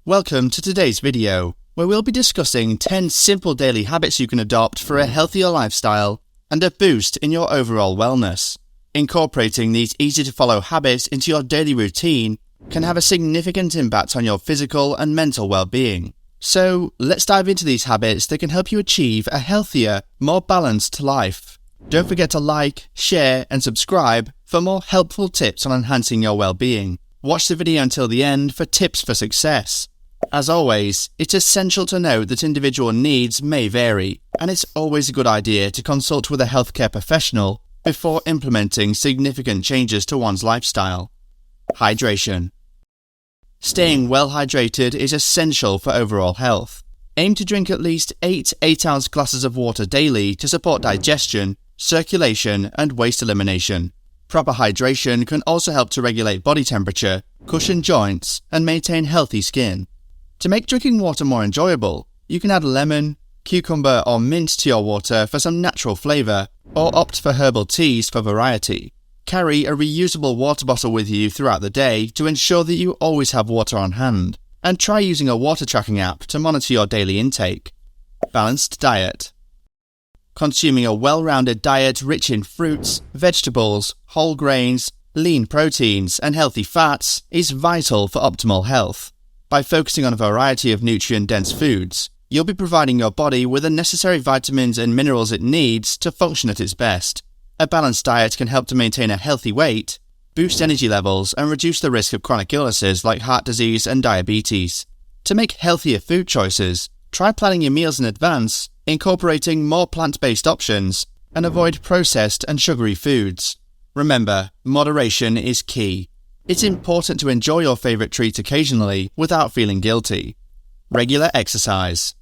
Welcome to today's video, where we'll be discussing 10 simple daily habits you can adopt for a healthier lifestyle and a boost in your overall wellness. Incorporating these easy-to-follow habits into your daily routine can have a significant impact on your physical and mental well-being. So, let's dive into these habits that can help you achieve a healthier, more balanced life. Don't forget to like, share, and subscribe for more helpful tips on enhancing your well-being. Watch the video until the end for tips for success. As always, it's essential to note that individual needs may vary, and it's always a good idea to consult with a healthcare professional before implementing significant changes to one's lifestyle. Hydration. Staying well hydrated is essential for overall health. Aim to drink at least 8 8-ounce glasses of water daily to support digestion, circulation, and waste elimination. Proper hydration can also help to regulate body temperature, cushion joints, and maintain healthy skin. To make drinking water more enjoyable, you can add lemon, cucumber, or mint to your water for some natural flavour, or opt for herbal teas for variety. Carry a reusable water bottle with you throughout the day to ensure that you always have water on hand, and try using a water tracking app to monitor your daily intake. Balanced diet. Consuming a well-rounded diet rich in fruits, vegetables, whole grains, lean proteins, and healthy fats is vital for optimal health. By focusing on a variety of nutrient-dense foods, you'll be providing your body with the necessary vitamins and minerals it needs to function at its best. A balanced diet can help to maintain a healthy weight, boost energy levels, and reduce the risk of chronic illnesses like heart disease and diabetes. To make healthier food choices, try planning your meals in advance, incorporating more plant-based options, and avoid processed and sugary foods. Remember, moderation is key. It's important to enjoy your favourite treat occasionally without feeling guilty. Regular exercise.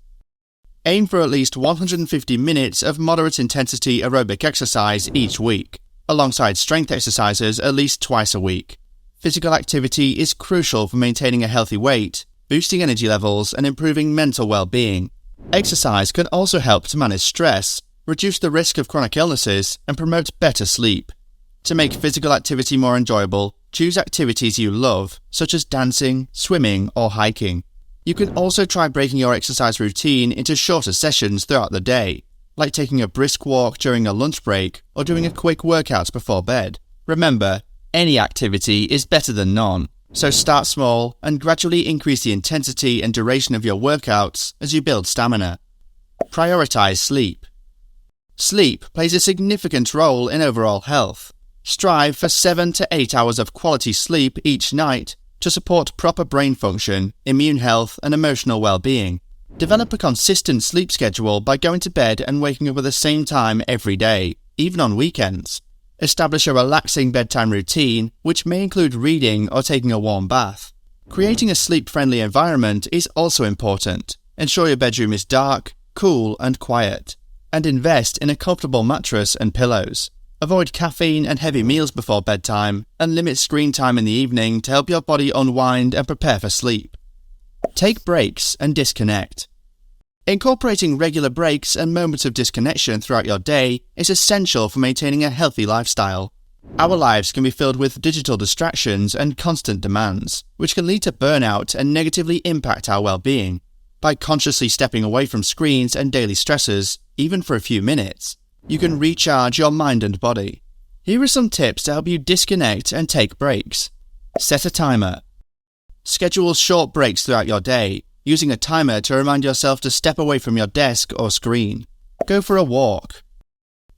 Aim for at least 150 minutes of moderate intensity aerobic exercise each week, alongside strength exercises at least twice a week. Physical activity is crucial for maintaining a healthy weight, boosting energy levels, and improving mental well-being. Exercise can also help to manage stress, reduce the risk of chronic illnesses, and promote better sleep. To make physical activity more enjoyable, choose activities you love, such as dancing, swimming, or hiking. You can also try breaking your exercise routine into shorter sessions throughout the day, like taking a brisk walk during a lunch break or doing a quick workout before bed. Remember, any activity is better than none, so start small and gradually increase the intensity and duration of your workouts as you build stamina. Prioritize sleep. Sleep plays a significant role in overall health. Strive for 7 to 8 hours of quality sleep each night to support proper brain function, immune health, and emotional well-being. Develop a consistent sleep schedule by going to bed and waking up at the same time every day, even on weekends. Establish a relaxing bedtime routine, which may include reading or taking a warm bath. Creating a sleep-friendly environment is also important. Ensure your bedroom is dark, cool, and quiet. And invest in a comfortable mattress and pillows. Avoid caffeine and heavy meals before bedtime, and limit screen time in the evening to help your body unwind and prepare for sleep. Take breaks and disconnect. Incorporating regular breaks and moments of disconnection throughout your day is essential for maintaining a healthy lifestyle. Our lives can be filled with digital distractions and constant demands, which can lead to burnout and negatively impact our well-being. By consciously stepping away from screens and daily stressors, even for a few minutes, you can recharge your mind and body. Here are some tips to help you disconnect and take breaks. Set a timer. Schedule short breaks throughout your day, using a timer to remind yourself to step away from your desk or screen. Go for a walk.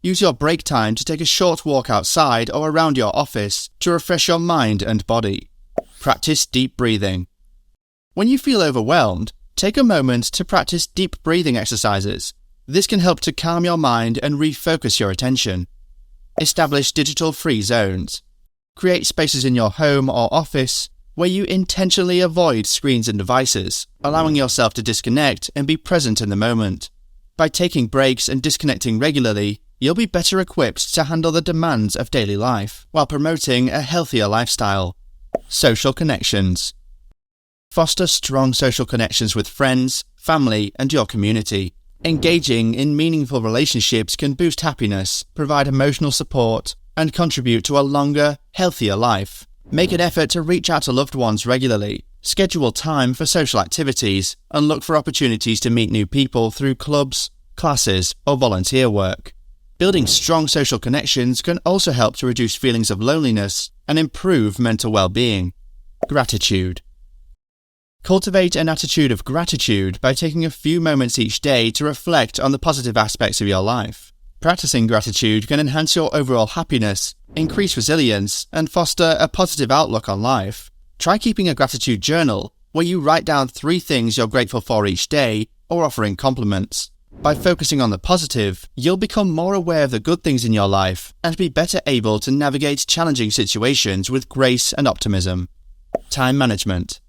Use your break time to take a short walk outside or around your office to refresh your mind and body. Practice deep breathing. When you feel overwhelmed, take a moment to practice deep breathing exercises. This can help to calm your mind and refocus your attention. Establish digital-free zones. Create spaces in your home or office where you intentionally avoid screens and devices, allowing yourself to disconnect and be present in the moment. By taking breaks and disconnecting regularly, you'll be better equipped to handle the demands of daily life while promoting a healthier lifestyle. Social connections. Foster strong social connections with friends, family, and your community. Engaging in meaningful relationships can boost happiness, provide emotional support, and contribute to a longer, healthier life. Make an effort to reach out to loved ones regularly, Schedule time for social activities and look for opportunities to meet new people through clubs, classes, or volunteer work. Building strong social connections can also help to reduce feelings of loneliness and improve mental well-being. Gratitude. Cultivate an attitude of gratitude by taking a few moments each day to reflect on the positive aspects of your life. Practicing gratitude can enhance your overall happiness, increase resilience, and foster a positive outlook on life. Try keeping a gratitude journal where you write down 3 things you're grateful for each day or offering compliments. By focusing on the positive, you'll become more aware of the good things in your life and be better able to navigate challenging situations with grace and optimism. Time management.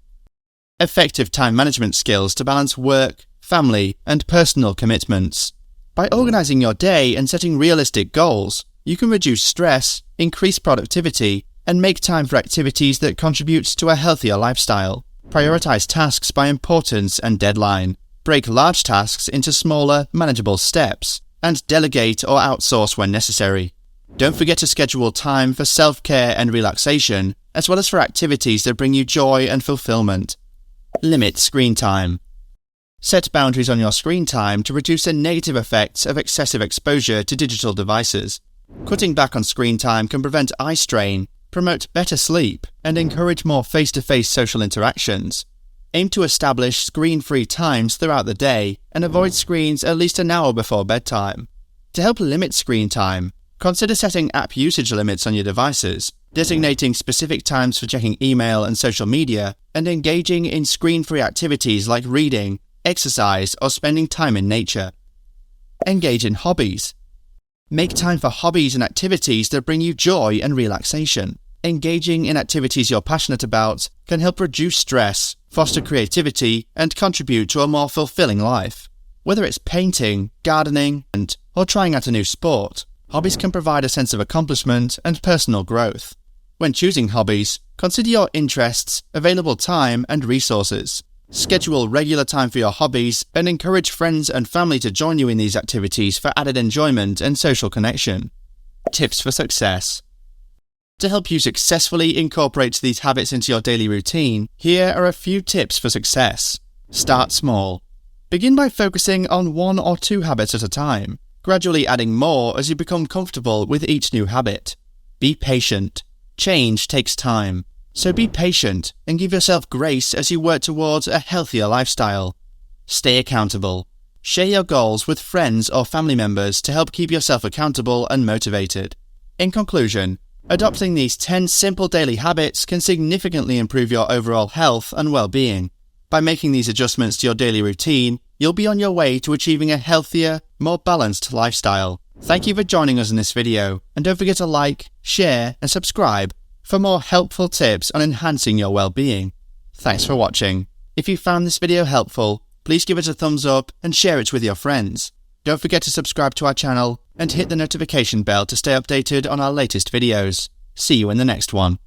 Effective time management skills to balance work, family, and personal commitments. By organizing your day and setting realistic goals, you can reduce stress, increase productivity, and make time for activities that contribute to a healthier lifestyle. Prioritize tasks by importance and deadline. Break large tasks into smaller, manageable steps, and delegate or outsource when necessary. Don't forget to schedule time for self-care and relaxation, as well as for activities that bring you joy and fulfillment. Limit screen time. Set boundaries on your screen time to reduce the negative effects of excessive exposure to digital devices. Cutting back on screen time can prevent eye strain, promote better sleep, and encourage more face-to-face social interactions. Aim to establish screen-free times throughout the day and avoid screens at least an hour before bedtime. To help limit screen time, consider setting app usage limits on your devices, designating specific times for checking email and social media, and engaging in screen-free activities like reading, exercise, or spending time in nature. Engage in hobbies. Make time for hobbies and activities that bring you joy and relaxation. Engaging in activities you're passionate about can help reduce stress, foster creativity, and contribute to a more fulfilling life. Whether it's painting, gardening, or trying out a new sport, hobbies can provide a sense of accomplishment and personal growth. When choosing hobbies, consider your interests, available time, and resources. Schedule regular time for your hobbies and encourage friends and family to join you in these activities for added enjoyment and social connection. Tips for success. To help you successfully incorporate these habits into your daily routine, here are a few tips for success. Start small. Begin by focusing on 1 or 2 habits at a time, gradually adding more as you become comfortable with each new habit. Be patient. Change takes time, so be patient and give yourself grace as you work towards a healthier lifestyle. Stay accountable. Share your goals with friends or family members to help keep yourself accountable and motivated. In conclusion, adopting these 10 simple daily habits can significantly improve your overall health and well-being. By making these adjustments to your daily routine, you'll be on your way to achieving a healthier, more balanced lifestyle. Thank you for joining us in this video, and don't forget to like, share, and subscribe for more helpful tips on enhancing your well-being. Thanks for watching. If you found this video helpful, please give it a thumbs up and share it with your friends. Don't forget to subscribe to our channel and hit the notification bell to stay updated on our latest videos. See you in the next one.